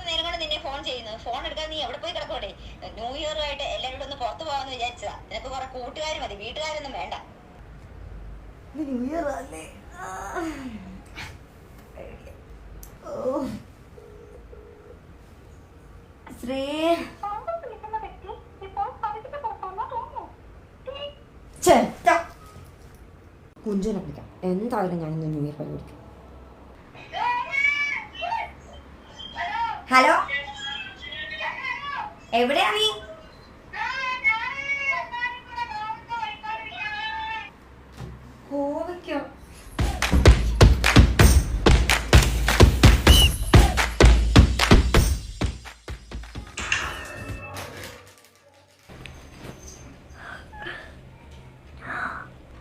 നേരം കൊണ്ട് നിന്നെ ഫോൺ ചെയ്യുന്നു. ഫോൺ എടുക്കാൻ നീ എവിടെ പോയി കിടക്കോടെ? ന്യൂ ഇയറുമായിട്ട് എല്ലാവരും ഒന്ന് പുറത്തു പോകാന്ന് വിചാരിച്ചതാ. നിനക്ക് കുറെ കൂട്ടുകാർ മതി, വീട്ടുകാരൊന്നും വേണ്ട. ന്യൂ ഇയർ അല്ലേ? കുഞ്ചനെ വിളിക്കാം. എന്തായാലും ഞാനിന്ന് ന്യൂ ഇയർ പരിപാടിക്കും. ഹലോ, എവിടെയാ നീ? കോവയ്ക്കോ?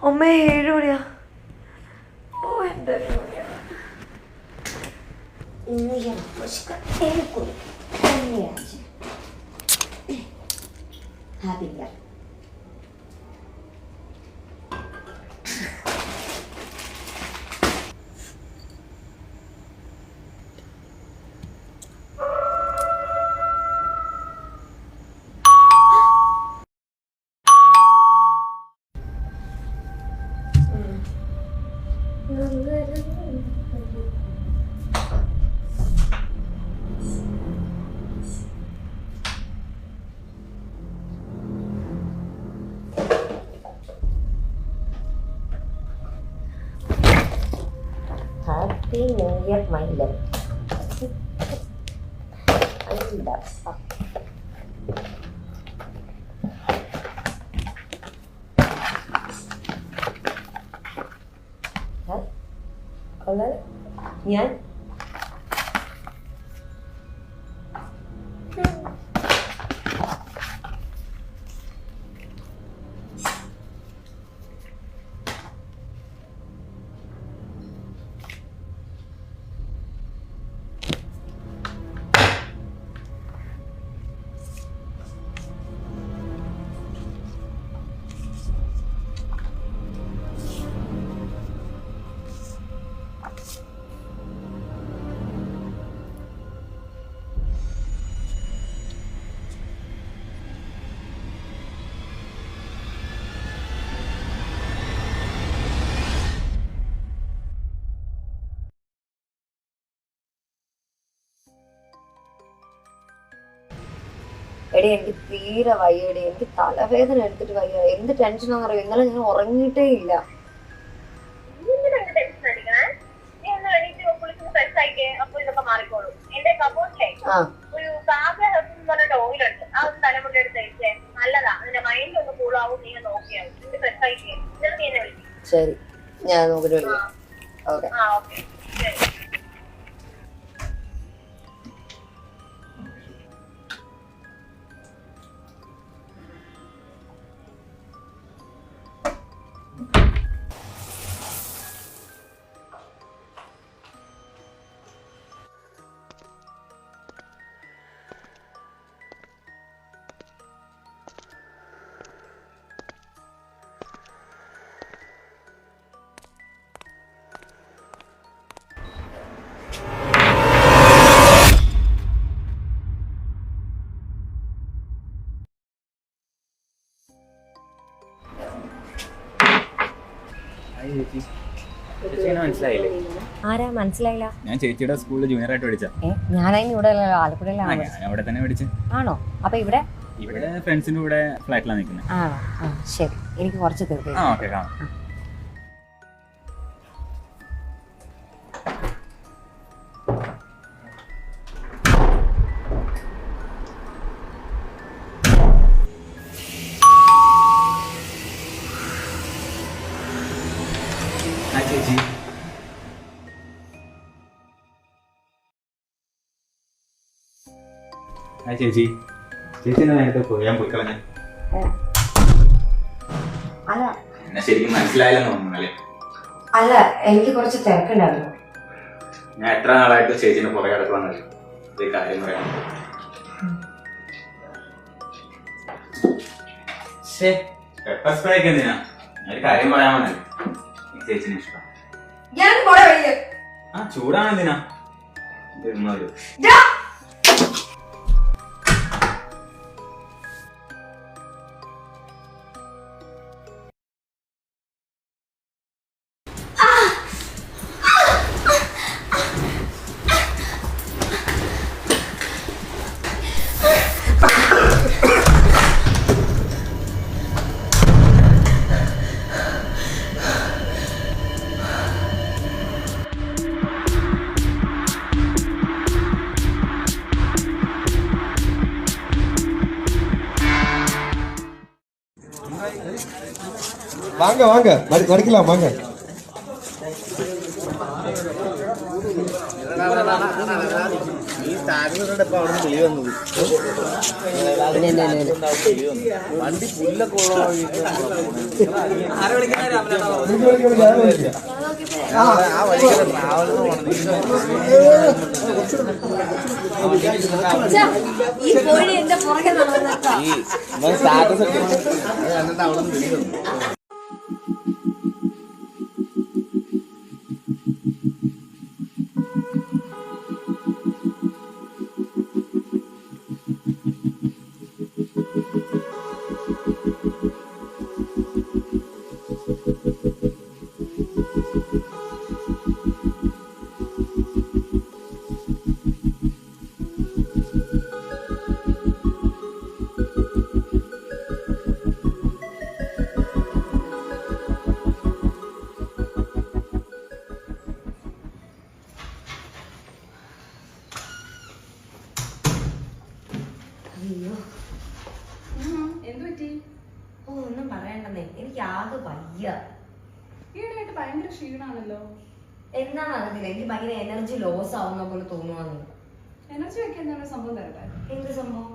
അമ്മ 7 മണിയാ. ഓ എന്താ ഇന്ന് happy year. Happy New Year, my love. ഞാൻ എടി എനിക്ക് തീരെ വയ്യടി. എനിക്ക് തലവേദന എടുത്തിട്ട് വയ്യ. എന്ത് ടെൻഷനാന്ന് അറിയാം. ഇന്നലെ ഞാൻ ഉറങ്ങിയിട്ടേ ഇല്ല. ശരി, ഞാൻ നോക്കിട്ട് വിളിക്കാം. ഓക്കെ. ആരാ മനസ്സിലായില്ല? ഞാൻ ചേച്ചിയുടെ സ്കൂളിൽ ജൂനിയർ ആയിട്ട് പഠിച്ച. ഞാനതിന് ഇവിടെ ആലപ്പുഴയിലാണ്. ഞാൻ അവിടെ തന്നെ പഠിച്ചു. ആണോ? അപ്പൊ ഇവിടെ ഫ്രണ്ട്സിന്റെ കൂടെ ഫ്ലാറ്റിലാണ് നിൽക്കുന്നത്. ആണോ? ശരി, എനിക്ക് കുറച്ച് തീർക്കും. ഓക്കെ, കാണാം. ചേച്ചി ചേച്ചി ചേച്ചി നേരത്തെ ഞാൻ പോയി കളഞ്ഞ. എന്നെ ശരിക്കും മനസ്സിലായില്ലെന്ന് തോന്നുന്നല്ലേ? അല്ല, എനിക്ക് കുറച്ച് തിരക്കുണ്ടായിരുന്നു. ഞാൻ എത്ര നാളായിട്ട് ചേച്ചിന്റെ പുറകെ കിടക്കുവാന്നല്ലേ ഈ കാര്യം പറയാൻ. പെപ്പർ സ്പ്രേ ഒക്കെ എന്തിനാ? ഒരു കാര്യം പറയാൻ വന്നത് ചേച്ചിന് ഇഷ്ടം. ഞാൻ പോടെ വഴിയെ. ആ ചൂടാണ് എന്തിനാ ഇരുന്നോര്. வாங்க வாங்க மடிக்கலாம் வாங்க. വണ്ടി പുല്ലൊക്കെ ഈ കോഴി എന്റെ പുറകെ നടന്നേക്കാം. സ്റ്റാറ്റസ് ഒക്കെ എന്നിട്ട് അവിടെ നിന്ന് വിളി വന്നു. ഓ ഒന്നും പറയണ്ടെന്നേ, എനിക്ക് ആകെ വയ്യ. ഈയിടെയായിട്ട് ഭയങ്കര ക്ഷീണാണല്ലോ. എന്താണെന്ന് അറിയത്തില്ല, എനിക്ക് ഭയങ്കര എനർജി ലോസ് ആവുന്ന പോലെ തോന്നുവാന്ന്. എനർജി വെക്കാൻ എന്താണ് സംഭവം തരട്ടെ? എന്ത് സംഭവം?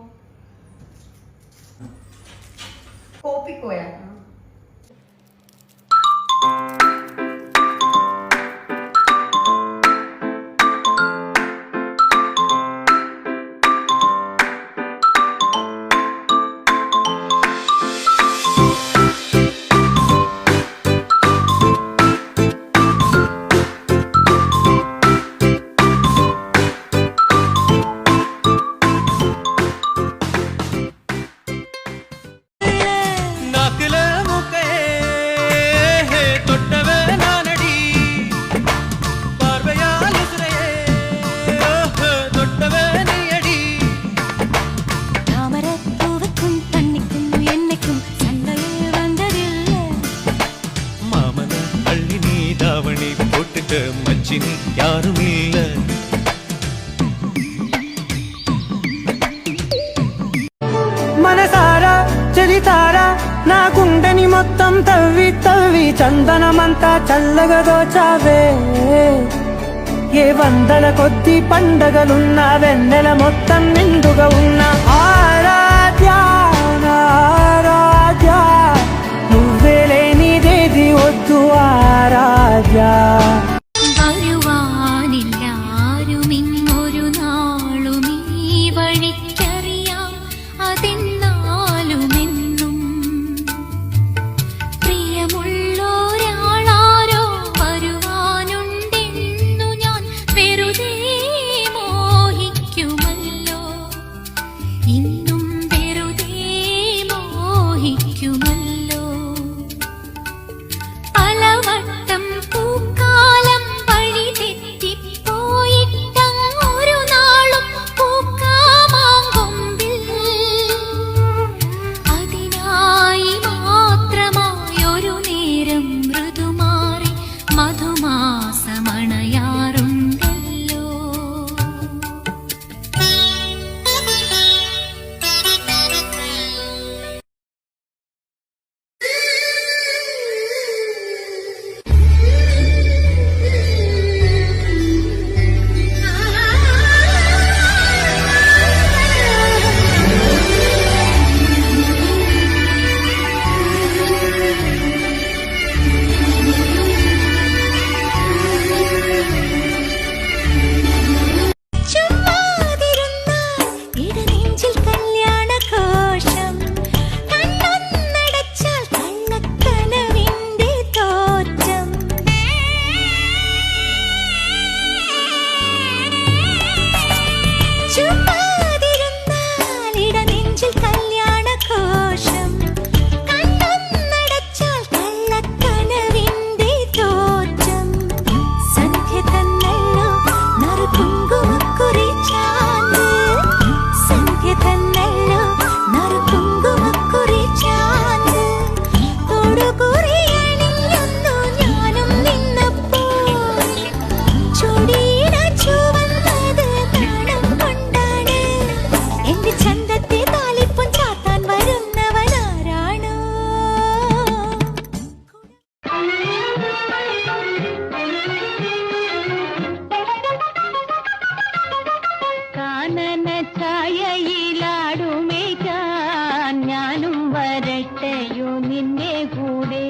കോപ്പിക്കോയാ? யாருமில்ல మనసారా చలితారా నా గుండెని మొత్తం తవ్వి తవ్వి చందనమంతా చల్లగా దోచావే ఏ వందల కొద్ది పండగలున్నా వెన్నెల మొత్తం నిండుగా ఉన్న ఆరాధ్య ఆరాధ్య నువ్వే లేనిదేది వద్దు ఆరాధ్య in വിട്ടയോ നിന്റെ കൂടെ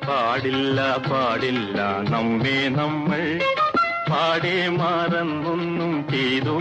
പാടില്ല പാടില്ല നമ്മെ നമ്മൾ പാടെ മറന്നൊന്നും ചെയ്തു